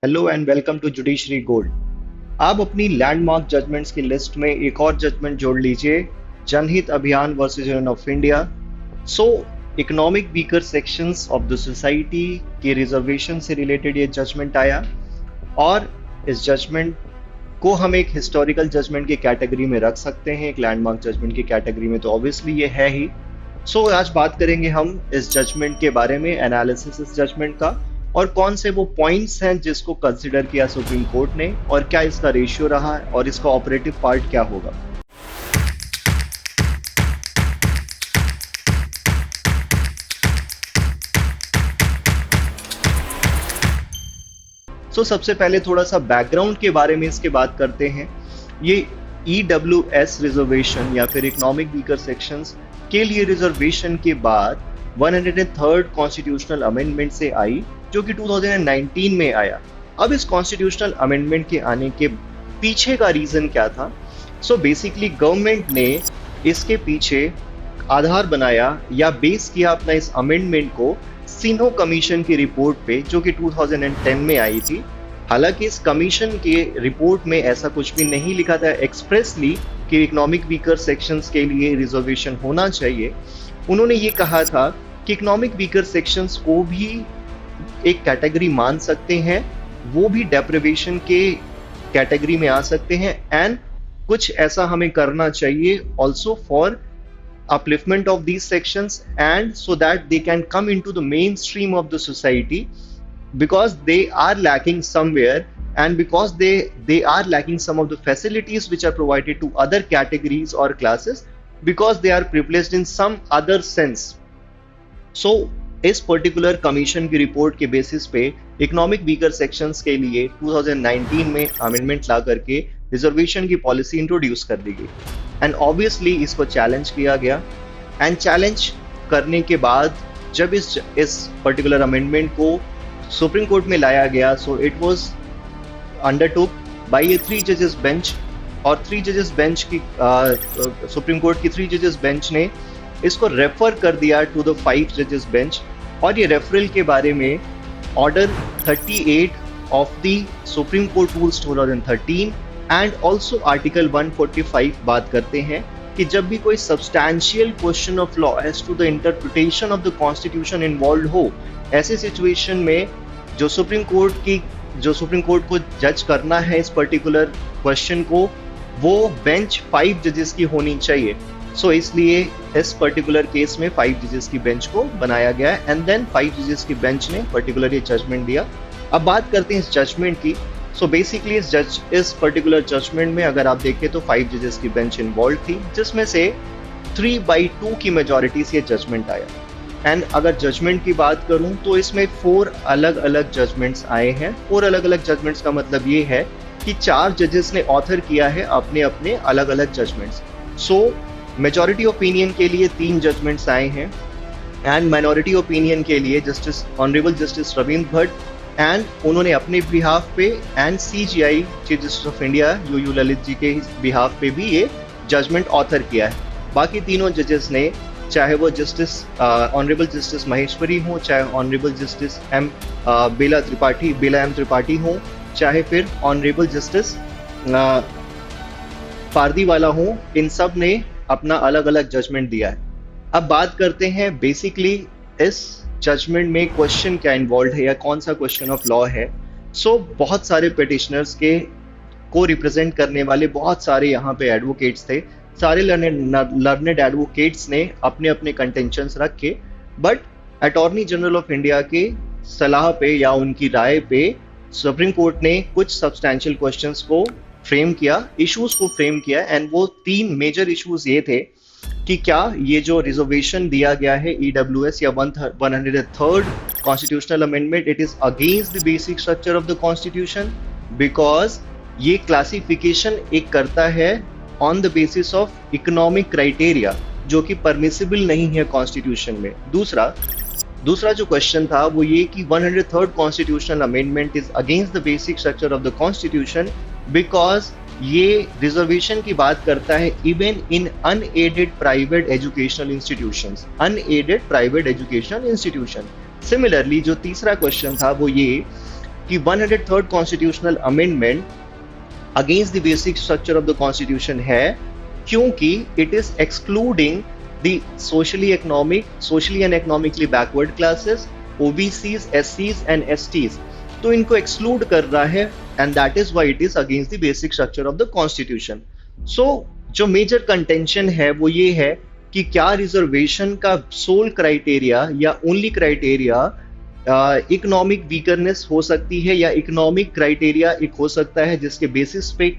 Hello and welcome to judiciary gold. आप अपनी landmark judgments की लिस्ट में एक और जजमेंट जोड़ लीजिए, जनहित अभियान versus union of India. So economic weaker sections of the society के रिजर्वेशन से रिलेटेड ये जजमेंट आया और इस जजमेंट को हम एक हिस्टोरिकल जजमेंट की कैटेगरी में रख सकते हैं, एक लैंडमार्क जजमेंट की कैटेगरी में तो ऑब्वियसली ये है ही। आज बात करेंगे हम इस जजमेंट के बारे में, एनालिसिस इस जजमेंट का और कौन से वो पॉइंट्स हैं जिसको कंसिडर किया सुप्रीम कोर्ट ने और क्या इसका रेशियो रहा है और इसका ऑपरेटिव पार्ट क्या होगा। सबसे पहले थोड़ा सा बैकग्राउंड के बारे में इसके बात करते हैं। ये EWS रिजर्वेशन या फिर इकोनॉमिक वीकर सेक्शंस के लिए रिजर्वेशन के बाद 103rd कॉन्स्टिट्यूशनल अमेंडमेंट से आई, जो कि 2019 में आया। अब इस कॉन्स्टिट्यूशनल अमेंडमेंट के आने के पीछे का रीजन क्या था? बेसिकली गवर्नमेंट ने इसके पीछे आधार बनाया या बेस किया अपना इस अमेंडमेंट को सिन्हो कमीशन की रिपोर्ट पे, जो कि 2010 में आई थी। हालांकि इस कमीशन के रिपोर्ट में ऐसा कुछ भी नहीं लिखा था एक्सप्रेसली कि इकोनॉमिक वीकर सेक्शंस के लिए रिजर्वेशन होना चाहिए। उन्होंने ये कहा था कि इकोनॉमिक वीकर सेक्शंस को भी एक कैटेगरी मान सकते हैं, वो भी डेप्रिवेशन के कैटेगरी में आ सकते हैं एंड कुछ ऐसा हमें करना चाहिए also for upliftment of these sections and so that they can come into the mainstream of the society, because they are lacking somewhere and because they are lacking some of the facilities which are provided to other categories or classes because they are privileged in some other sense. इस particular commission की report के basis पे economic weaker sections के लिए 2019 में amendment ला करके reservation की policy introduce कर दी गई एंड ऑब्वियसली इसको चैलेंज किया गया। एंड चैलेंज करने के बाद जब इस पर्टिकुलर अमेंडमेंट को सुप्रीम कोर्ट में लाया गया, so it was undertook by a 3 जजेस बेंच और 3 जजेस बेंच की सुप्रीम कोर्ट की 3 जजेस बेंच ने इसको रेफर कर दिया टू द 5 जजेस बेंच। और ये रेफरल के बारे में order 38 of the Supreme Court rules 2013 and also article 145 बात करते हैं कि जब भी कोई substantial question of law as to the interpretation of the constitution involve हो, ऐसे सिचुएशन में जो सुप्रीम कोर्ट को जज करना है इस पर्टिकुलर क्वेश्चन को, वो बेंच 5 जजेस की होनी चाहिए। इसलिए इस पर्टिकुलर केस में 5 जजेस की बेंच को बनाया गया एंड देन 5 जजेस की बेंच ने पर्टिकुलर ये जजमेंट दिया। अब बात करते हैं इस जजमेंट की। बेसिकली इस पर्टिकुलर जजमेंट में अगर आप देखें तो 5 जजेस की बेंच इन्वॉल्व थी, जिसमें से 3/2 की मेजॉरिटी से ये जजमेंट आया। एंड अगर जजमेंट की बात करूं तो इसमें 4 अलग अलग जजमेंट्स आए हैं। 4 अलग अलग जजमेंट्स का मतलब ये है कि 4 जजेस ने ऑथर किया है अपने अपने अलग अलग जजमेंट्स। मेजॉरिटी ओपिनियन के लिए 3 जजमेंट्स आए हैं एंड माइनॉरिटी ओपिनियन के लिए honourable justice Ravindra Bhatt and उन्होंने अपने बिहाफ पे and CJI chief justice of India U Lalit ji के बिहाफ पे भी ये जजमेंट ऑथर किया है। बाकी तीनों जजेस ने, चाहे वो ऑनरेबल जस्टिस महेश्वरी हो, चाहे ऑनरेबल जस्टिस बेला एम त्रिपाठी हो, चाहे फिर ऑनरेबल जस्टिस पारदीवाला हो, इन सब ने अपना अलग अलग जजमेंट दिया है। अब बात करते हैं बेसिकली इस जजमेंट में क्वेश्चन क्या इन्वॉल्व है या कौन सा क्वेश्चन ऑफ लॉ है। बहुत सारे पिटिशनर्स के को रिप्रेजेंट करने वाले बहुत सारे यहाँ पे एडवोकेट्स थे। सारे लर्नेड एडवोकेट्स ने अपने अपने कंटेंशंस रखे, but attorney general of India के सलाह पे या उनकी राय पे सुप्रीम कोर्ट ने कुछ सब्सटैंशियल क्वेश्चंस को फ्रेम किया, इश्यूज को फ्रेम किया एंड वो 3 मेजर इश्यूज ये थे कि क्या ये जो रिजर्वेशन दिया गया है EWS या 103rd constitutional amendment, it is against the basic structure of the constitution, because ये क्लासिफिकेशन एक करता है on the basis of economic criteria, जो कि परमिसिबल नहीं है कॉन्स्टिट्यूशन में। दूसरा जो क्वेश्चन था वो ये कि 103rd constitutional amendment is against the basic structure of the constitution because ये रिजर्वेशन की बात करता है even in unaided private educational institutions. Similarly जो तीसरा क्वेश्चन था वो ये कि 103rd constitutional amendment against the basic structure of the constitution है, क्योंकि it is excluding the socially and economically backward classes, OBCs, एससीज एंड एसटीज। तो इनको एक्सक्लूड कर रहा है, and that is why it is against the basic structure of the constitution. So जो major contention है वो ये है कि क्या रिजर्वेशन का सोल क्राइटेरिया या ओनली क्राइटेरिया इकोनॉमिक वीकरनेस हो सकती है, या इकोनॉमिक क्राइटेरिया एक हो सकता है जिसके बेसिस पे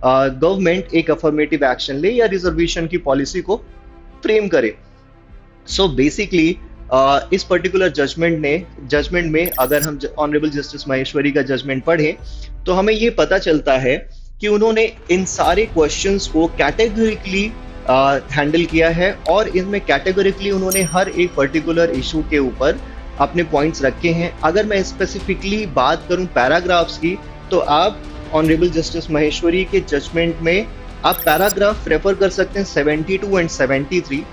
गवर्नमेंट एक अफर्मेटिव एक्शन ले या रिजर्वेशन की पॉलिसी को फ्रेम करे। सो बेसिकली इस पर्टिकुलर जजमेंट में अगर हम ऑनरेबल जस्टिस माहेश्वरी का जजमेंट पढ़े तो हमें ये पता चलता है कि उन्होंने इन सारे क्वेश्चंस को कैटेगोरिकली हैंडल किया है, और इनमें कैटेगोरिकली उन्होंने हर एक पर्टिकुलर इशू के ऊपर अपने पॉइंट्स रखे हैं। अगर मैं स्पेसिफिकली बात करूं पैराग्राफ्स की, तो आप ऑनरेबल जस्टिस माहेश्वरी के जजमेंट में आप पैराग्राफ रेफर कर सकते हैं 72 एंड 73,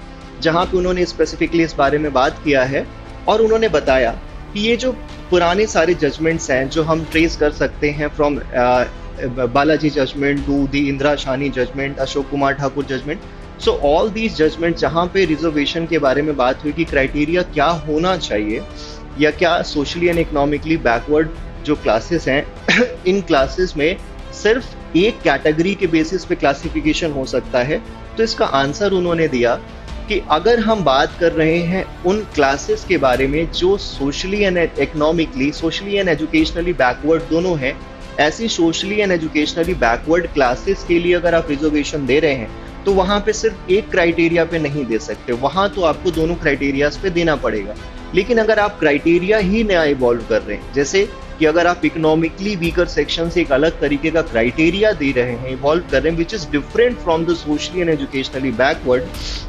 जहां पे उन्होंने स्पेसिफिकली इस बारे में बात किया है। और उन्होंने बताया कि ये जो पुराने सारे जजमेंट्स हैं जो हम ट्रेस कर सकते हैं from Balaji judgment to the Indira Sawhney judgment, Ashok Kumar Thakur judgment, so all these judgment जहाँ पे रिजर्वेशन के बारे में बात हुई कि क्राइटेरिया क्या होना चाहिए, या क्या सोशली एंड इकोनॉमिकली बैकवर्ड जो क्लासेस हैं इन क्लासेस में सिर्फ एक कैटेगरी के बेसिस पे क्लासिफिकेशन हो सकता है। तो इसका आंसर उन्होंने दिया कि अगर हम बात कर रहे हैं उन क्लासेस के बारे में जो socially and economically, socially and educationally backward दोनों हैं, ऐसी socially and educationally backward classes के लिए अगर आप रिजर्वेशन दे रहे हैं तो वहां पे सिर्फ एक क्राइटेरिया पे नहीं दे सकते, वहां तो आपको दोनों क्राइटेरियाज पे देना पड़ेगा। लेकिन अगर आप क्राइटेरिया ही नया इवॉल्व कर रहे हैं, जैसे कि अगर आप इकोनॉमिकली वीकर सेक्शन से एक अलग तरीके का क्राइटेरिया दे रहे हैं, इवॉल्व कर रहे हैं which is different from the socially and educationally backward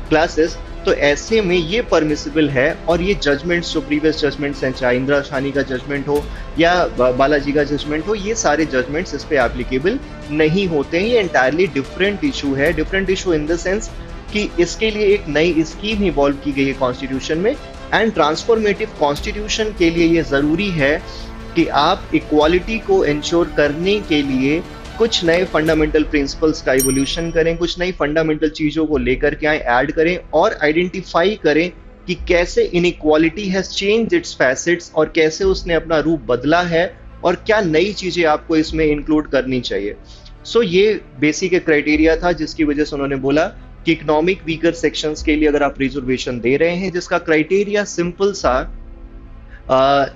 classes, तो ऐसे में ये परमिसिबल है। और ये जजमेंट्स जो प्रीवियस जजमेंट्स हैं, चाहे इंदिरा शानी का जजमेंट हो या बालाजी का जजमेंट हो, ये सारे जजमेंट्स इस पे एप्लीकेबल नहीं होते हैं। ये एंटायरली डिफरेंट इशू है, different issue in the sense कि इसके लिए एक नई स्कीम इवॉल्व की गई है कॉन्स्टिट्यूशन में, एंड ट्रांसफॉर्मेटिव कॉन्स्टिट्यूशन के लिए ये जरूरी है कि आप इक्वालिटी को इंश्योर करने के लिए कुछ नए फंडामेंटल प्रिंसिपल्स का इवोल्यूशन करें, कुछ नई फंडामेंटल चीजों को लेकर के आए, ऐड करें और आइडेंटिफाई करें कि कैसे inequality has changed it's facets और कैसे उसने अपना रूप बदला है और क्या नई चीजें आपको इसमें इंक्लूड करनी चाहिए। सो ये बेसिक क्राइटेरिया था जिसकी वजह से उन्होंने बोला कि इकोनॉमिक वीकर सेक्शंस के लिए अगर आप रिजर्वेशन दे रहे हैं जिसका क्राइटेरिया सिंपल सा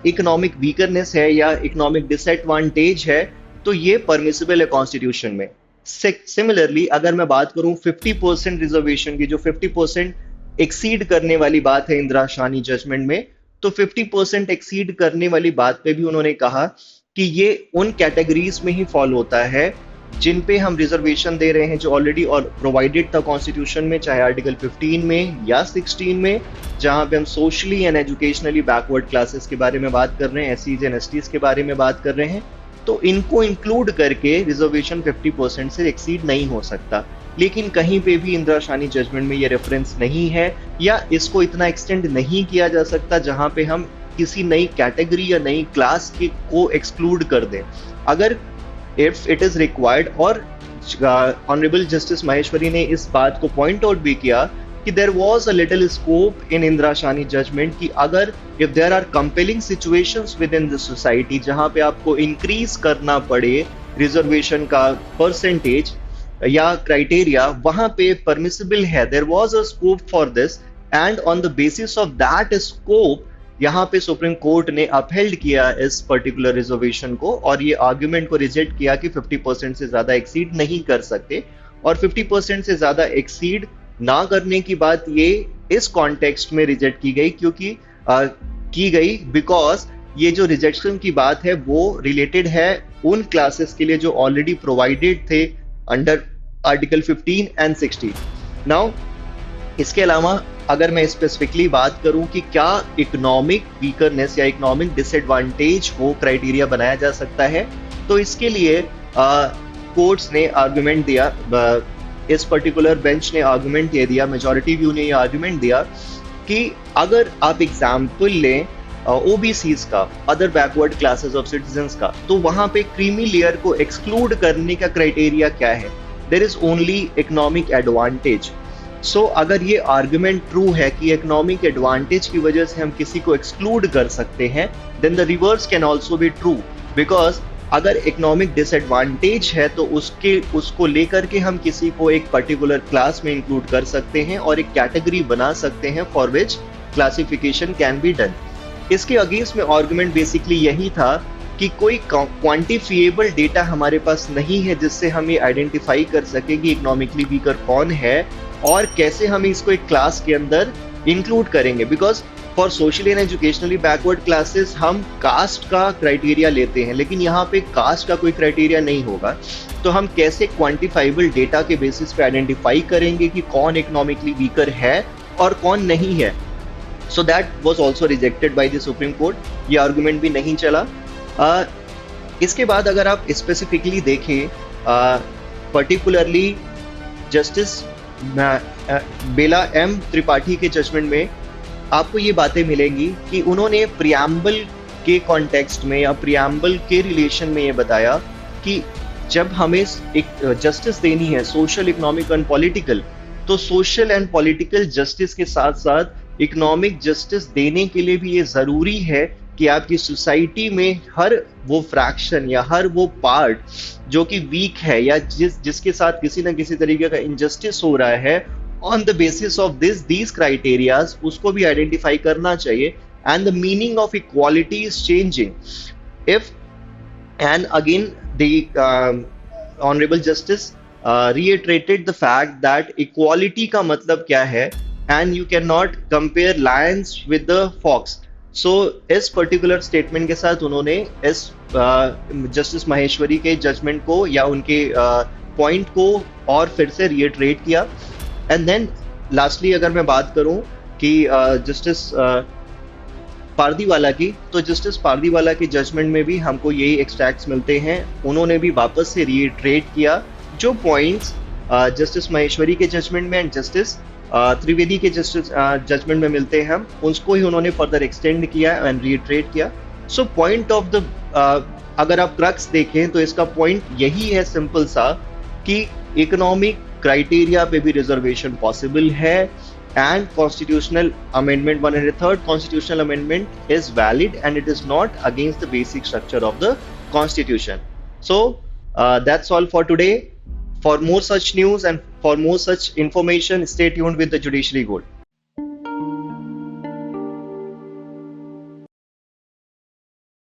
इकोनॉमिक वीकरनेस है या इकोनॉमिक डिसएडवांटेज है, तो ये परमिसिबल है कॉन्स्टिट्यूशन में। सिमिलरली अगर मैं बात करूं 50% रिजर्वेशन की, जो 50% एक्सीड करने वाली बात है इंदिरा शानी जजमेंट में, तो 50% एक्सीड करने वाली बात पे भी उन्होंने कहा कि ये उन कैटेगरीज में ही फॉल होता है जिन पे हम रिजर्वेशन दे रहे हैं जो ऑलरेडी और प्रोवाइडेड था कॉन्स्टिट्यूशन में, चाहे आर्टिकल 15 में या 16 में, जहां पे हम socially and educationally backward classes के बारे में बात कर रहे हैं, एससीज एंड एसटीज के बारे में बात कर रहे हैं, तो इनको इंक्लूड करके रिजर्वेशन 50% से एक्सीड नहीं हो सकता। लेकिन कहीं पे भी इंदिरा शानी जजमेंट में ये रेफरेंस नहीं है या इसको इतना एक्सटेंड नहीं किया जा सकता जहां पे हम किसी नई कैटेगरी या नई क्लास को एक्सक्लूड कर दें। अगर इफ इट इज रिक्वायर्ड, और ऑनरेबल जस्टिस माहेश्वरी ने इस बात को पॉइंट आउट भी किया कि there was a little scope in Indira Sawhney judgment कि अगर if there are compelling situations within the society जहां पे आपको इंक्रीज करना पड़े रिजर्वेशन का परसेंटेज या क्राइटेरिया, वहां पे परमिसिबल है, there was a scope for this, and on the basis of that scope यहाँ पे सुप्रीम कोर्ट ने अपहेल्ड किया इस पर्टिकुलर रिजर्वेशन को और ये आर्ग्यूमेंट को रिजेक्ट किया कि 50% से ज्यादा एक्सीड नहीं कर सकते। और 50% से ज्यादा एक्सीड ना करने की बात ये इस कॉन्टेक्स्ट में रिजेक्ट की गई क्योंकि की गई बिकॉज ये जो रिजेक्शन की बात है वो रिलेटेड है उन क्लासेस के लिए जो ऑलरेडी प्रोवाइडेड थे अंडर आर्टिकल 15 एंड 16। नाउ इसके अलावा अगर मैं स्पेसिफिकली बात करूं कि क्या इकोनॉमिक वीकरनेस या इकोनॉमिक डिसएडवांटेज को क्राइटेरिया बनाया जा सकता है, तो इसके लिए कोर्ट्स ने आर्गुमेंट दिया, इस पर्टिकुलर बेंच ने आर्गुमेंट ये दिया, मेजॉरिटी व्यू ने ये आर्गुमेंट दिया कि अगर आप एग्जाम्पल लें ओबीसीज का, other backward classes of citizens का, तो वहां पे क्रीमी लेयर को एक्सक्लूड करने का क्राइटेरिया क्या है? There is only economic advantage. So अगर ये आर्गुमेंट ट्रू है कि इकोनॉमिक एडवांटेज की वजह से हम किसी को एक्सक्लूड कर सकते हैं, then the reverse can also be true, because अगर इकोनॉमिक डिसएडवांटेज है तो उसको लेकर के हम किसी को एक पर्टिकुलर क्लास में इंक्लूड कर सकते हैं और एक कैटेगरी बना सकते हैं for which classification can be done. इसके अगेंस्ट में आर्गुमेंट बेसिकली यही था कि कोई क्वांटिफिएबल डेटा हमारे पास नहीं है जिससे हम ये आइडेंटिफाई कर सके कि इकोनॉमिकली वीकर कौन है और कैसे हम इसको एक क्लास के अंदर इंक्लूड करेंगे। Because for socially and educationally backward classes हम कास्ट का क्राइटेरिया लेते हैं, लेकिन यहाँ पे कास्ट का कोई क्राइटेरिया नहीं होगा, तो हम कैसे क्वांटिफाइबल डेटा के बेसिस पे आइडेंटिफाई करेंगे कि कौन इकोनॉमिकली वीकर है और कौन नहीं है। So that was also rejected by the Supreme court, ये आर्गुमेंट भी नहीं चला। इसके बाद अगर आप स्पेसिफिकली देखें, पर्टिकुलरली जस्टिस बेला एम त्रिपाठी के जजमेंट में आपको ये बातें मिलेंगी कि उन्होंने प्रियम्बल के कॉन्टेक्स्ट में या प्रियम्बल के रिलेशन में ये बताया कि जब हमें एक जस्टिस देनी है सोशल, इकोनॉमिक एंड पॉलिटिकल, तो सोशल एंड पॉलिटिकल जस्टिस के साथ साथ इकोनॉमिक जस्टिस देने के लिए भी ये जरूरी है कि आपकी सोसाइटी में हर वो फ्रैक्शन या हर वो पार्ट जो कि वीक है या जिसके साथ किसी ना किसी तरीके का इनजस्टिस हो रहा है, on the basis of these criterias उसको भी आइडेंटिफाई करना चाहिए। And the meaning of equality is changing if and again the honourable justice reiterated the fact that equality का मतलब क्या है, and you cannot compare lions with the fox। So इस particular statement के साथ उन्होंने इस जस्टिस माहेश्वरी के जजमेंट को या उनके पॉइंट को और फिर से रिएटरेट किया। एंड देन लास्टली अगर मैं बात करूं कि जस्टिस पारदीवाला की, तो जस्टिस पारदीवाला के जजमेंट में भी हमको यही एक्सट्रैक्ट्स मिलते हैं। उन्होंने भी वापस से रिएटरेट किया जो पॉइंट्स जस्टिस माहेश्वरी के जजमेंट में एंड जस्टिस त्रिवेदी के जजमेंट में मिलते हैं, उसको ही उन्होंने फर्दर एक्सटेंड किया एंड रिएटरेट किया। सो पॉइंट ऑफ द अगर आप क्रक्स देखें तो इसका पॉइंट यही है सिंपल सा कि इकोनॉमिक क्राइटेरिया पे भी रिजर्वेशन पॉसिबल है and constitutional amendment 103rd constitutional amendment is valid and it is not against the basic structure of the constitution. So that's all for today. For more such news and for more such information, stay tuned with the Judiciary Gold.